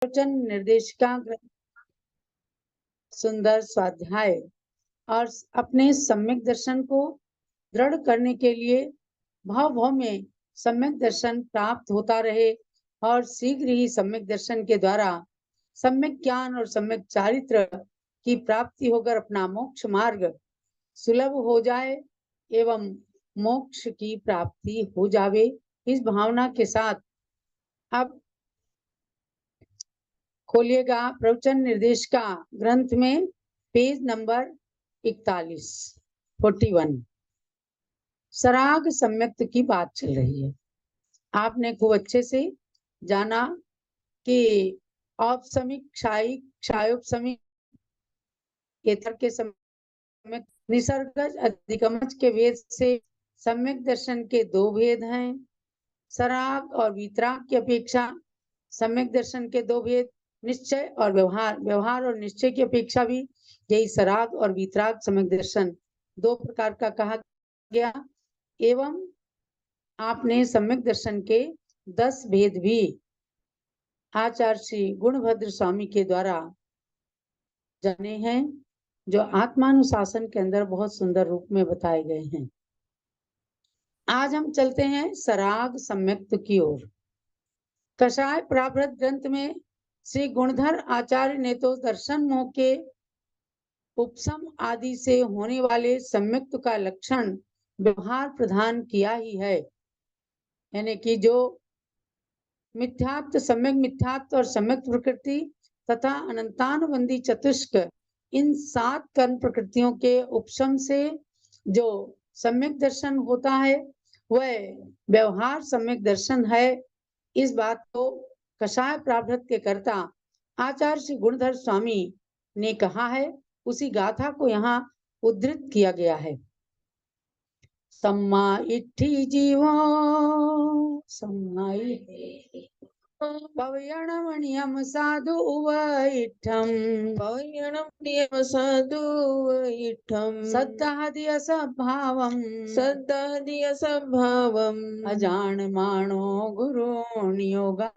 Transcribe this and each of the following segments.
वचन निर्देशिका सुंदर स्वाध्याय और अपने सम्यक दर्शन को दृढ़ करने के लिए भाव में सम्यक दर्शन प्राप्त होता रहे और शीघ्र ही सम्यक दर्शन के द्वारा सम्यक ज्ञान और सम्यक चारित्र की प्राप्ति होकर अपना मोक्ष मार्ग सुलभ हो जाए एवं मोक्ष की प्राप्ति हो जावे। इस भावना के साथ अब खोलिएगा प्रवचन निर्देशिका ग्रंथ में पेज नंबर 41 सराग सम्यक्त की बात चल रही है। आपने खूब अच्छे से जाना कि औपसमिक क्षायिक क्षायोपसमिक केतर के सम्यक निसर्गज अधिगमज के भेद से सम्यक दर्शन के दो भेद हैं। सराग और वीतराग की अपेक्षा सम्यक दर्शन के दो भेद निश्चय और व्यवहार, व्यवहार और निश्चय की अपेक्षा भी यही सराग और वीतराग सम्यक दर्शन दो प्रकार का कहा गया। एवं आपने सम्यक दर्शन के 10 भेद भी आचार्य श्री गुणभद्र स्वामी के द्वारा जाने हैं, जो आत्मानुशासन के अंदर बहुत सुंदर रूप में बताए गए हैं। आज हम चलते हैं सराग सम्यक्त की ओर। कषाय प्रावृत ग्रंथ में श्री गुणधर आचार्य ने तो दर्शन मोह के उपसम आदि से होने वाले सम्यक्त का लक्षण व्यवहार प्रदान किया ही है, यानी कि जो मिथ्यात्व, सम्यक मिथ्यात्व और सम्यक प्रकृति तथा अनंतानुबंधी चतुष्क इन 7 कर्म प्रकृतियों के उपशम से जो सम्यक दर्शन होता है वह व्यवहार सम्यक दर्शन है। इस बात को कषाय प्रावृत के कर्ता आचार्य श्री गुणधर स्वामी ने कहा है, उसी गाथा को यहाँ उद्धृत किया गया है। सम्मा इट्ठी जीवो सम्माई पवयणमणियम साधु इट्ठम पवयणमणियम साधु इट्ठम सद्दाहदिय सद्भावम सद्दाहदिय सद्भावम अजानमानो गुरु नियोगा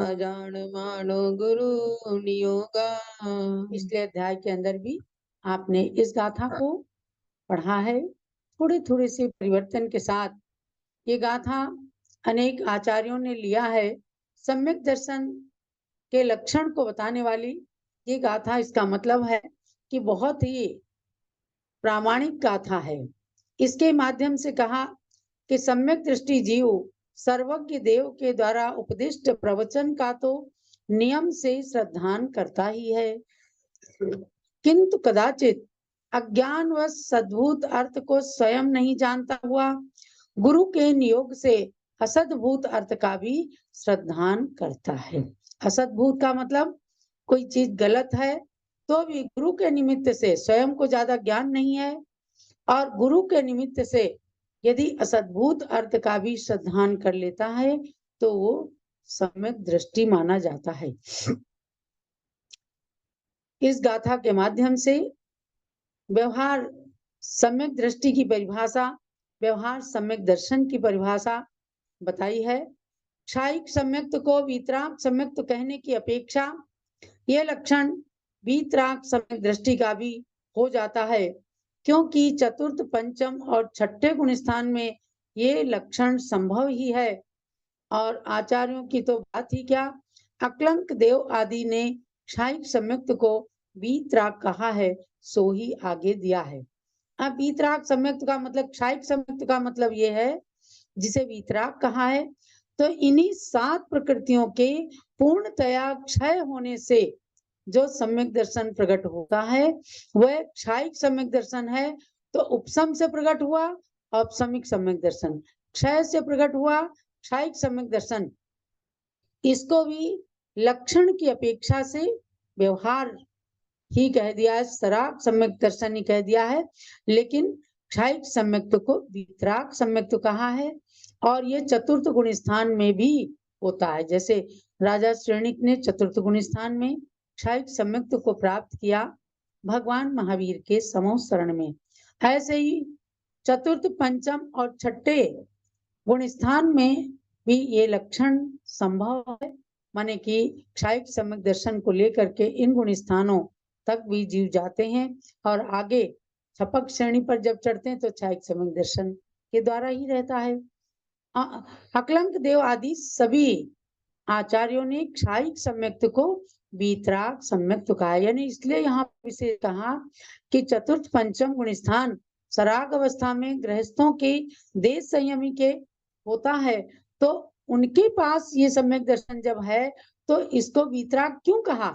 अजानमानो गुरु नियोगा। इसलिए अध्याय के अंदर भी आपने इस गाथा को पढ़ा है, थोड़े थोड़े से परिवर्तन के साथ। ये गाथा अनेक आचार्यों ने लिया है। सम्यक दर्शन के लक्षण को बताने वाली ये गाथा, इसका मतलब है कि बहुत ही प्रामाणिक गाथा है। इसके माध्यम से कहा कि सम्यक दृष्टि जीव सर्वज्ञ देव के द्वारा उपदिष्ट प्रवचन का तो नियम से श्रद्धान करता ही है, किंतु कदाचित अज्ञानवश सद्भूत अर्थ को स्वयं नहीं जानता हुआ गुरु के नियोग से असद्भूत अर्थ का भी श्रद्धान करता है। असद्भूत का मतलब कोई चीज गलत है तो भी गुरु के निमित्त से स्वयं को ज्यादा ज्ञान नहीं है, और गुरु के निमित्त से यदि असद्भूत अर्थ का भी श्रद्धान कर लेता है तो वो सम्यक दृष्टि माना जाता है। इस गाथा के माध्यम से व्यवहार सम्यक दृष्टि की परिभाषा, व्यवहार सम्यक दर्शन की परिभाषा बताई है। क्षायिक सम्यक्त को वीतराग सम्यक्त कहने की अपेक्षा यह लक्षण वीतराग सम्यक दृष्टि का भी हो जाता है, क्योंकि चतुर्थ, पंचम और छठे गुण स्थान में ये लक्षण संभव ही है। और आचार्यों की तो बात ही क्या, अक्लंक देव आदि ने क्षायिक सम्यक्त को वीतराग कहा है, सो ही आगे दिया है। अब वीतराग सम्यक्त का मतलब, क्षायिक सम्यक्त का मतलब ये है जिसे वीतराग कहा है, तो इन्हीं 7 प्रकृतियों के पूर्णतया क्षय होने से जो सम्यक दर्शन प्रकट होता है वह क्षायिक सम्यक दर्शन है। तो उपसम से प्रकट हुआ औपसमिक सम्यक दर्शन, क्षय से प्रकट हुआ क्षायिक सम्यक दर्शन। इसको भी लक्षण की अपेक्षा से व्यवहार ही कह दिया है, सराग सम्यक दर्शन ही कह दिया है, लेकिन क्षायिक सम्यक्त को वीतराग सम्यक्त कहा है। और ये चतुर्थ गुण स्थान में भी होता है, जैसे राजा श्रेणिक ने चतुर्थ गुण स्थान में क्षायिक सम्यक्त को प्राप्त किया भगवान महावीर के समूह शरण में, ऐसे ही चतुर्थ, पंचम और छठे गुण स्थान में भी ये लक्षण संभव है। माने कि क्षायिक सम्यक दर्शन को लेकर के इन गुण स्थानों तक भी जीव जाते हैं और आगे छपक श्रेणी पर जब चढ़ते हैं तो क्षायिक सम्यक दर्शन के द्वारा ही रहता है। अकलंक देव आदि सभी आचार्यों ने क्षायिक सम्यक्त को वीतराग सम्यक्त कहा, यानी इसलिए यहाँ विशेष कहा कि चतुर्थ पंचम गुण स्थान सराग अवस्था में गृहस्थों के देश संयमी के होता है, तो उनके पास ये सम्यक दर्शन जब है तो इसको वीतराग क्यों कहा?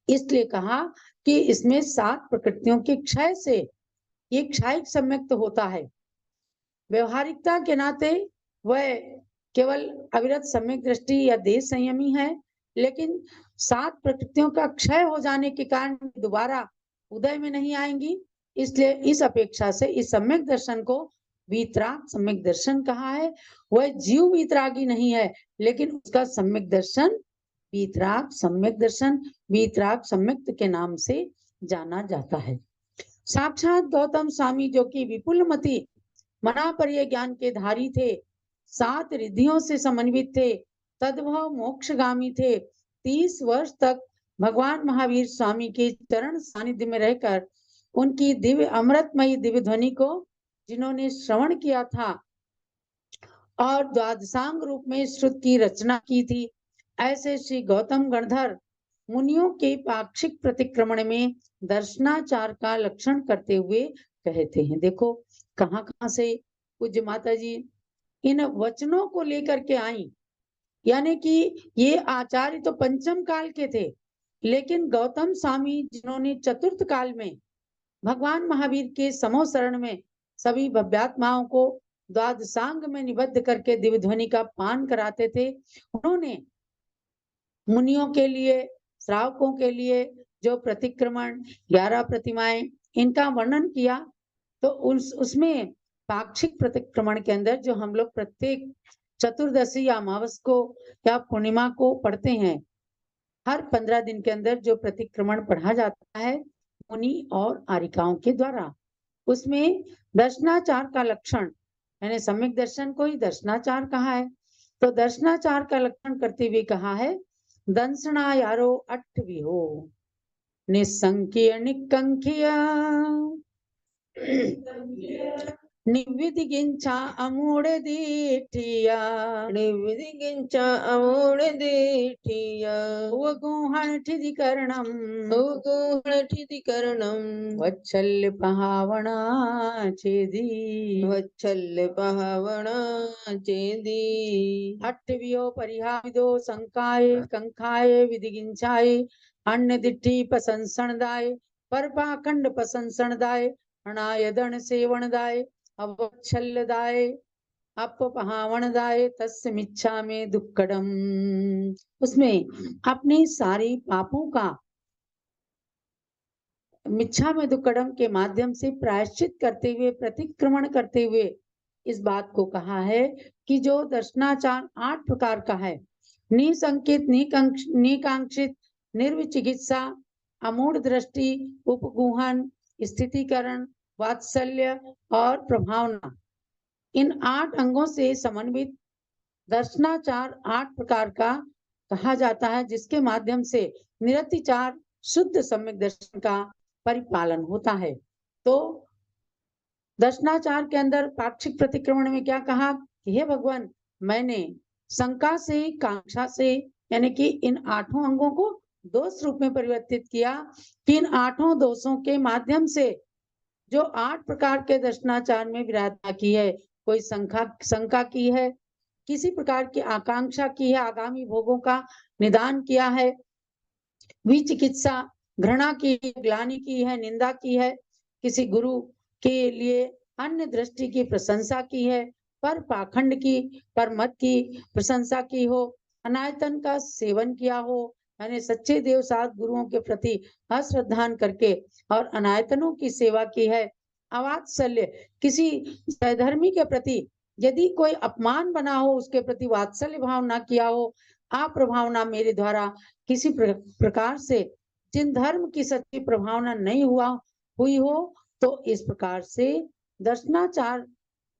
इसलिए कहा कि इसमें 7 प्रकृतियों के क्षय से ये क्षायिक सम्यक्त होता है। व्यवहारिकता के नाते वह केवल अविरत सम्यक दृष्टि या देश संयमी है, लेकिन 7 प्रकृतियों का क्षय हो जाने के कारण दोबारा उदय में नहीं आएंगी, इसलिए इस अपेक्षा से इस सम्यक दर्शन को वीतराग सम्यक दर्शन कहा है। वह जीव वीतरागी नहीं है, लेकिन उसका सम्यक दर्शन वीतराग सम्यक के नाम से जाना जाता है। साक्षात गौतम स्वामी जो कि विपुलमति मना पर ये ज्ञान के धारी थे, 7 रिद्धियों से समन्वित थे, तद्भव मोक्षगामी थे, 30 वर्ष तक भगवान महावीर स्वामी के चरण सानिध्य में रहकर उनकी दिव्य अमृतमयी दिव्य ध्वनि को जिन्होंने श्रवण किया था और द्वादशांग रूप में श्रुत की रचना की थी, ऐसे श्री गौतम गणधर मुनियों के पाक्षिक प्रतिक्रमण में दर्शनाचार का लक्षण करते हुए कहते हैं। देखो कहाँ से पूज्य माता जी इन वचनों को लेकर के आई, यानी कि ये आचार्य तो पंचम काल के थे, लेकिन गौतम स्वामी जिन्होंने चतुर्थ काल में भगवान महावीर के समोसरण में सभी भव्यात्माओं को द्वादशांग में निबद्ध करके दिव्य ध्वनि का पान कराते थे, उन्होंने मुनियों के लिए, श्रावकों के लिए जो प्रतिक्रमण 11 प्रतिमाएं इनका वर्णन किया, तो उसमें पाक्षिक प्रतिक्रमण के अंदर जो हम लोग प्रत्येक चतुर्दशी या अमावस को या पूर्णिमा को पढ़ते हैं, हर 15 दिन के अंदर जो प्रतिक्रमण पढ़ा जाता है मुनि और आरिकाओं के द्वारा, उसमें दर्शनाचार का लक्षण, यानी सम्यक दर्शन को ही दर्शनाचार कहा है। तो दर्शनाचार का लक्षण करते हुए कहा है, दंसना यारो अठ विहो निसंख्य निकंख्य निविधिगिंचा अमूढ़ दीठिया निविधिगिंचा अमूढ़ दीठिया वगुहण ठिधिकरणम वगुहण ठिधिकरणम वत्सल्य पहावणा चेदी अट्ठवियो परिहाविदो संकाय कंखाय विधिगिंचाय अन्न दिट्ठी पसंसणदाय परपाखंड पसंसणदाय अनायदन सेवनदाय अवच्छल्यदाय अपपहावनदाय तस्य मिच्छा में दुक्कडम। उसमें अपने सारे पापों का मिच्छा में दुक्कडम के माध्यम से प्रायश्चित करते हुए, प्रतिक्रमण करते हुए इस बात को कहा है कि जो दर्शनाचार 8 प्रकार का है, निसंकित, निकांक्षित, निर्विचिकित्सा, अमूढ़ दृष्टि, उपगुहन, स्थितिकरण, वात्सल्य और प्रभावना, इन 8 अंगों से समन्वित दर्शनाचार 8 प्रकार का कहा जाता है, जिसके माध्यम से निरतिचार शुद्ध सम्यक दर्शन का परिपालन होता है। तो दर्शनाचार के अंदर पाक्षिक प्रतिक्रमण में क्या कहा कि हे भगवान, मैंने शंका से, कांक्षा से, यानी कि इन 8 अंगों को दोष रूप में परिवर्तित किया कि इन 8 दोषों के माध्यम से जो 8 प्रकार के दर्शनाचार में विराधता की है, कोई शंका की है, किसी प्रकार की आकांक्षा की है, आगामी भोगों का निदान किया है, विचिकित्सा, घृणा की, ग्लानि की है, निंदा की है, किसी गुरु के लिए अन्य दृष्टि की प्रशंसा की है, पर पाखंड की, पर मत की प्रशंसा की हो, अनायतन का सेवन किया हो, यानी सच्चे देव सात गुरुओं के प्रति अश्रद्धान करके और अनायतनों की सेवा की है, अवात्सल्य, किसी सहधर्मी के प्रति यदि कोई अपमान बना हो, उसके प्रति वात्सल्य भाव ना किया हो, अप्रभावना मेरे द्वारा किसी प्रकार से जिन धर्म की सच्ची प्रभावना नहीं हुई हो, तो इस प्रकार से दर्शनाचार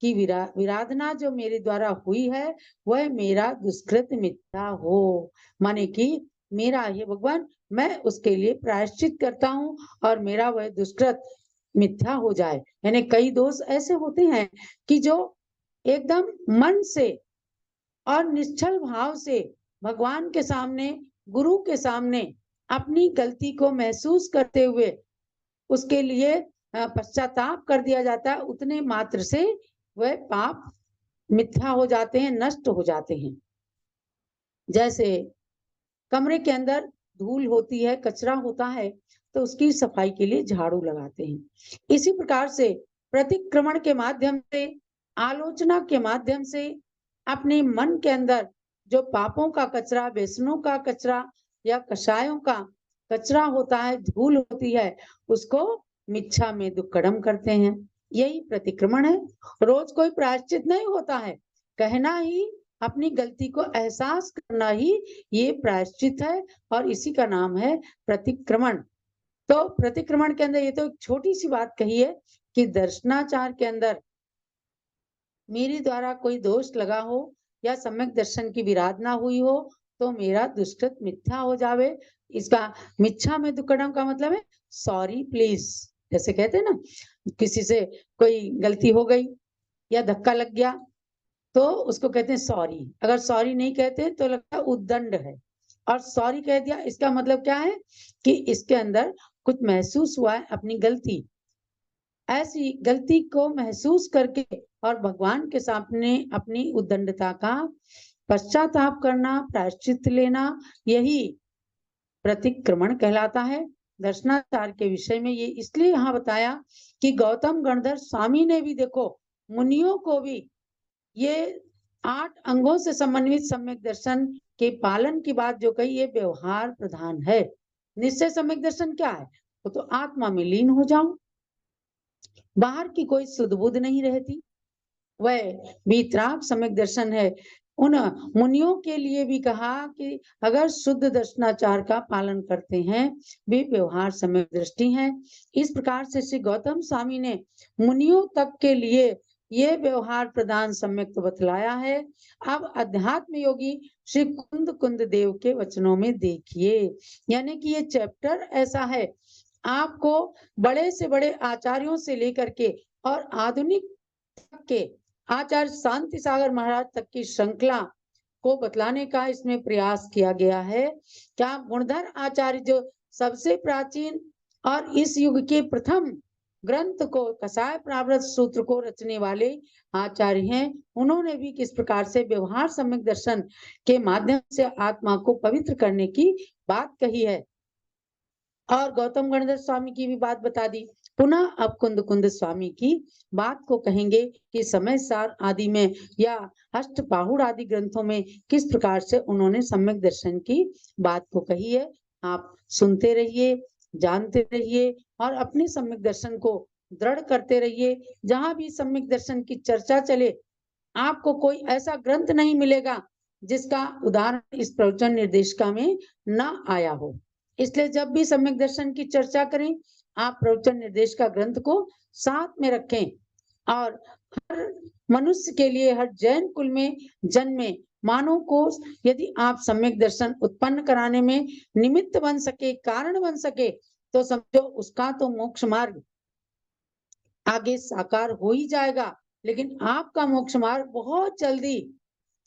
कि विराधना जो मेरे द्वारा हुई है वह मेरा दुष्कृत मिथ्या हो, माने कि मेरा हे भगवान मैं उसके लिए प्रायश्चित करता हूँ और मेरा वह दुष्कृत मिथ्या हो जाए। यानी कई दोष ऐसे होते हैं कि जो एकदम मन से और निश्चल भाव से भगवान के सामने, गुरु के सामने अपनी गलती को महसूस करते हुए उसके लिए पश्चाताप कर दिया जाता है, उतने मात्र से वह पाप मिथ्या हो जाते हैं, नष्ट हो जाते हैं। जैसे कमरे के अंदर धूल होती है, कचरा होता है, तो उसकी सफाई के लिए झाड़ू लगाते हैं। इसी प्रकार से प्रतिक्रमण के माध्यम से, आलोचना के माध्यम से अपने मन के अंदर जो पापों का कचरा, व्यसनों का कचरा या कषायों का कचरा होता है, धूल होती है, उसको मिच्छा में दुक्कडम करते हैं। यही प्रतिक्रमण है। रोज कोई प्रायश्चित नहीं होता है, कहना ही, अपनी गलती को एहसास करना ही ये प्रायश्चित है और इसी का नाम है प्रतिक्रमण। तो प्रतिक्रमण के अंदर ये तो एक छोटी सी बात कही है कि दर्शनाचार के अंदर मेरे द्वारा कोई दोष लगा हो या सम्यक दर्शन की विराधना हुई हो तो मेरा दुष्कृत मिथ्या हो जावे। इसका मिच्छा में दुक्कडम का मतलब है सॉरी प्लीज, जैसे कहते हैं ना, किसी से कोई गलती हो गई या धक्का लग गया तो उसको कहते हैं सॉरी। अगर सॉरी नहीं कहते तो लगता है उद्दंड है, और सॉरी कह दिया इसका मतलब क्या है कि इसके अंदर कुछ महसूस हुआ है अपनी गलती। ऐसी गलती को महसूस करके और भगवान के सामने अपनी उद्दंडता का पश्चाताप करना, प्रायश्चित लेना, यही प्रतिक्रमण कहलाता है। दर्शनाचार के विषय में ये इसलिए यहाँ बताया कि गौतम गणधर स्वामी ने भी देखो मुनियों को भी ये 8 अंगों से समन्वित सम्यक दर्शन के पालन की बात जो कही, ये व्यवहार प्रधान है। निश्चय सम्यक दर्शन क्या है? वो तो आत्मा में लीन हो जाऊं, बाहर की कोई सुध बुध नहीं रहती, वह वीतराग सम्यक दर्शन है। उन मुनियों के लिए भी कहा कि अगर शुद्ध दर्शनाचार का पालन करते हैं वे व्यवहार सम्यक दृष्टि हैं। इस प्रकार से श्री गौतम स्वामी ने मुनियों तक के लिए ये व्यवहार प्रदान सम्यक तो बतलाया है। अब अध्यात्म योगी श्री कुंद कुंद देव के वचनों में देखिए, यानी कि ये चैप्टर ऐसा है आपको बड़े से बड़े आचार्यों से लेकर के और आधुनिक के आचार्य शांति सागर महाराज तक की श्रृंखला को बतलाने का इसमें प्रयास किया गया है। क्या गुणधर आचार्य जो सबसे प्राचीन और इस युग के प्रथम ग्रंथ को कसाय प्रावृत सूत्र को रचने वाले आचार्य हैं, उन्होंने भी किस प्रकार से व्यवहार सम्यक दर्शन के माध्यम से आत्मा को पवित्र करने की बात कही है। और गौतम गणधर स्वामी की भी बात बता दी। पुनः अब कुंद कुंद स्वामी की बात को कहेंगे कि समय सार आदि में या अष्टपाहुड़ आदि ग्रंथों में किस प्रकार से उन्होंने सम्यक दर्शन की बात को कही है। आप सुनते रहिए, जानते रहिए और अपने सम्यक दर्शन को दृढ़ करते रहिए। जहां भी सम्यक दर्शन की चर्चा चले आपको कोई ऐसा ग्रंथ नहीं मिलेगा जिसका उदाहरण इस प्रवचन निर्देशिका में न आया हो। इसलिए जब भी सम्यक दर्शन की चर्चा करें आप प्रवचन निर्देशिका ग्रंथ को साथ में रखें। और हर मनुष्य के लिए, हर जैन कुल में जन्मे मानव को यदि आप सम्यक दर्शन उत्पन्न कराने में निमित्त बन सके, कारण बन सके, तो समझो उसका तो मोक्ष मार्ग आगे साकार हो ही जाएगा। लेकिन आपका मोक्ष मार्ग बहुत जल्दी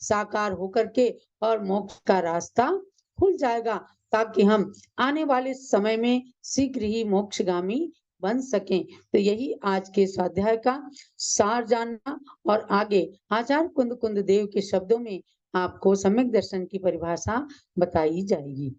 साकार होकर के और मोक्ष का रास्ता खुल जाएगा, ताकि हम आने वाले समय में शीघ्र ही मोक्षगामी बन सकें। तो यही आज के स्वाध्याय का सार जानना और आगे आचार्य कुंद कुंद देव के शब्दों में आपको सम्यक दर्शन की परिभाषा बताई जाएगी।